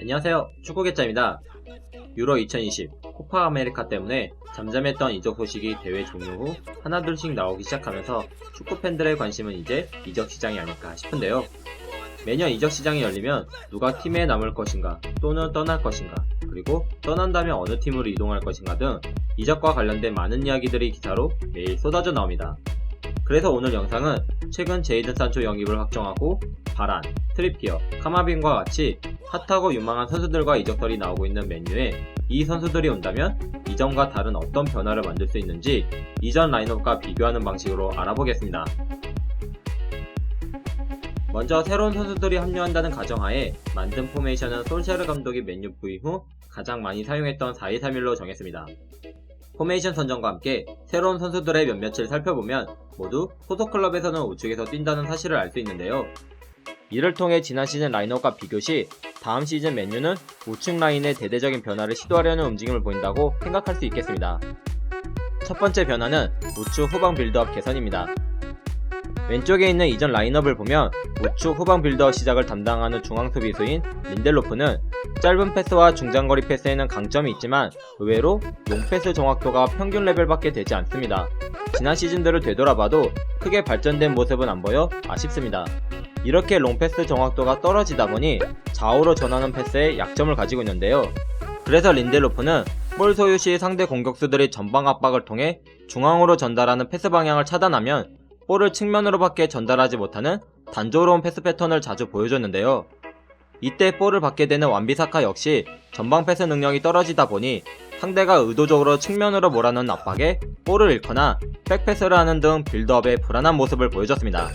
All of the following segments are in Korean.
안녕하세요, 축구계짜입니다. 유로 2020 코파 아메리카 때문에 잠잠했던 이적 소식이 대회 종료 후 하나둘씩 나오기 시작하면서 축구 팬들의 관심은 이제 이적 시장이 아닐까 싶은데요. 매년 이적 시장이 열리면 누가 팀에 남을 것인가 또는 떠날 것인가, 그리고 떠난다면 어느 팀으로 이동할 것인가 등 이적과 관련된 많은 이야기들이 기사로 매일 쏟아져 나옵니다. 그래서 오늘 영상은 최근 제이든 산초 영입을 확정하고 바란, 트리피어, 카마빈과 같이 핫하고 유망한 선수들과 이적설이 나오고 있는 맨유에 이 선수들이 온다면 이전과 다른 어떤 변화를 만들 수 있는지 이전 라인업과 비교하는 방식으로 알아보겠습니다. 먼저 새로운 선수들이 합류한다는 가정하에 만든 포메이션은 솔샤르 감독이 맨유 부임 후 가장 많이 사용했던 4-2-3-1로 정했습니다. 포메이션 선정과 함께 새로운 선수들의 몇몇을 살펴보면 모두 소속 클럽에서는 우측에서 뛴다는 사실을 알 수 있는데요. 이를 통해 지난 시즌 라인업과 비교 시 다음 시즌 맨유는 우측 라인의 대대적인 변화를 시도하려는 움직임을 보인다고 생각할 수 있겠습니다. 첫 번째 변화는 우측 후방 빌드업 개선입니다. 왼쪽에 있는 이전 라인업을 보면 우측 후방 빌드업 시작을 담당하는 중앙 수비수인 린델로프는 짧은 패스와 중장거리 패스에는 강점이 있지만 의외로 롱패스 정확도가 평균 레벨밖에 되지 않습니다. 지난 시즌들을 되돌아봐도 크게 발전된 모습은 안 보여 아쉽습니다. 이렇게 롱패스 정확도가 떨어지다 보니 좌우로 전하는 패스에 약점을 가지고 있는데요. 그래서 린델로프는 볼 소유 시 상대 공격수들이 전방 압박을 통해 중앙으로 전달하는 패스 방향을 차단하면 볼을 측면으로밖에 전달하지 못하는 단조로운 패스 패턴을 자주 보여줬는데요. 이때 볼을 받게 되는 완비사카 역시 전방 패스 능력이 떨어지다 보니 상대가 의도적으로 측면으로 몰아넣는 압박에 볼을 잃거나 백패스를 하는 등 빌드업에 불안한 모습을 보여줬습니다.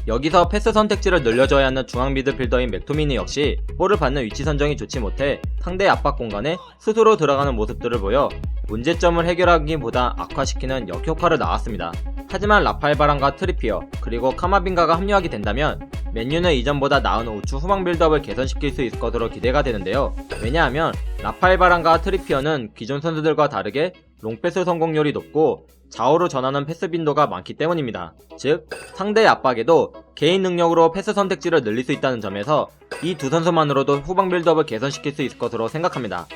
여기서 패스 선택지를 늘려줘야 하는 중앙 미드필더인 맥토미니 역시 볼을 받는 위치 선정이 좋지 못해 상대 압박 공간에 스스로 들어가는 모습들을 보여 문제점을 해결하기보다 악화시키는 역효과를 낳았습니다. 하지만 라파엘 바란과 트리피어 그리고 카마빈가가 합류하게 된다면 맨유는 이전보다 나은 우측 후방 빌드업을 개선시킬 수 있을 것으로 기대가 되는데요. 왜냐하면 라파엘 바란과 트리피어는 기존 선수들과 다르게 롱패스 성공률이 높고 좌우로 전하는 패스 빈도가 많기 때문입니다. 즉 상대의 압박에도 개인 능력으로 패스 선택지를 늘릴 수 있다는 점에서 이 두 선수만으로도 후방 빌드업을 개선시킬 수 있을 것으로 생각합니다.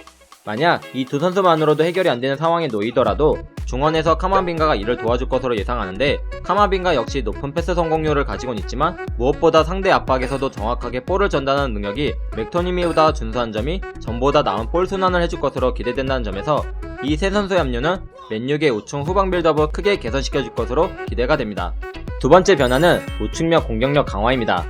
만약 이 두 선수만으로도 해결이 안되는 상황에 놓이더라도 중원에서 카마빈가가 이를 도와줄 것으로 예상하는데, 카마빈가 역시 높은 패스 성공률을 가지고는 있지만 무엇보다 상대 압박에서도 정확하게 볼을 전달하는 능력이 맥토니미보다 준수한 점이 전보다 나은 볼 순환을 해줄 것으로 기대된다는 점에서 이 세 선수의 합류는 맨유의 우측 후방 빌드업을 크게 개선시켜줄 것으로 기대가 됩니다. 두 번째 변화는 우측면 공격력 강화입니다.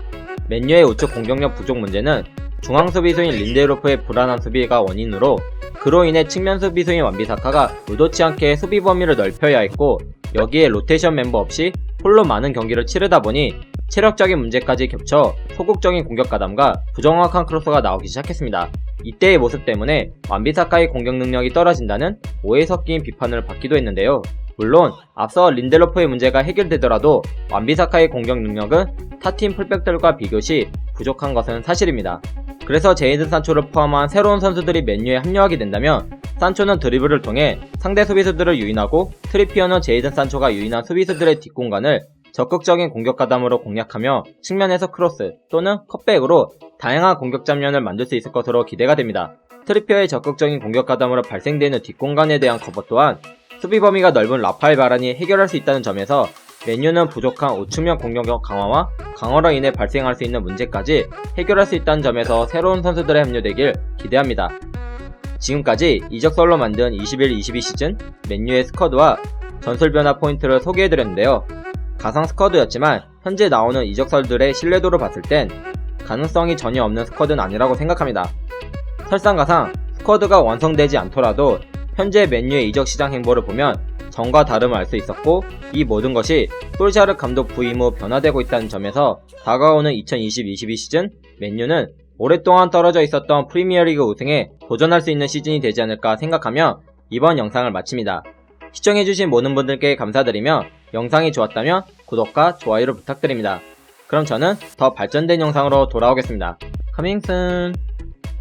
맨유의 우측 공격력 부족 문제는 중앙 수비수인 린데로프의 불안한 수비가 원인으로, 그로 인해 측면 수비수인 완비사카가 의도치 않게 수비 범위를 넓혀야 했고, 여기에 로테이션 멤버 없이 홀로 많은 경기를 치르다 보니 체력적인 문제까지 겹쳐 소극적인 공격 가담과 부정확한 크로스가 나오기 시작했습니다. 이때의 모습 때문에 완비사카의 공격 능력이 떨어진다는 오해 섞인 비판을 받기도 했는데요. 물론 앞서 린델로프의 문제가 해결되더라도 완비사카의 공격 능력은 타팀 풀백들과 비교시 부족한 것은 사실입니다. 그래서 제이든 산초를 포함한 새로운 선수들이 맨유에 합류하게 된다면 산초는 드리블을 통해 상대 수비수들을 유인하고 트리피어는 제이든 산초가 유인한 수비수들의 뒷공간을 적극적인 공격 가담으로 공략하며 측면에서 크로스 또는 컷백으로 다양한 공격 장면을 만들 수 있을 것으로 기대가 됩니다. 트리피어의 적극적인 공격 가담으로 발생되는 뒷공간에 대한 커버 또한 수비 범위가 넓은 라파엘 바란이 해결할 수 있다는 점에서 맨유는 부족한 우측면 공격력 강화와 강화로 인해 발생할 수 있는 문제까지 해결할 수 있다는 점에서 새로운 선수들의 합류되길 기대합니다. 지금까지 이적설로 만든 21-22 시즌 맨유의 스쿼드와 전술 변화 포인트를 소개해드렸는데요. 가상 스쿼드였지만 현재 나오는 이적설들의 신뢰도를 봤을 땐 가능성이 전혀 없는 스쿼드는 아니라고 생각합니다. 설상가상 스쿼드가 완성되지 않더라도 현재 맨유의 이적 시장 행보를 보면 전과 다름을 알 수 있었고, 이 모든 것이 솔샤르 감독 부임 후 변화되고 있다는 점에서 다가오는 2020-22 시즌 맨유는 오랫동안 떨어져 있었던 프리미어리그 우승에 도전할 수 있는 시즌이 되지 않을까 생각하며 이번 영상을 마칩니다. 시청해주신 모든 분들께 감사드리며 영상이 좋았다면 구독과 좋아요를 부탁드립니다. 그럼 저는 더 발전된 영상으로 돌아오겠습니다. Coming soon!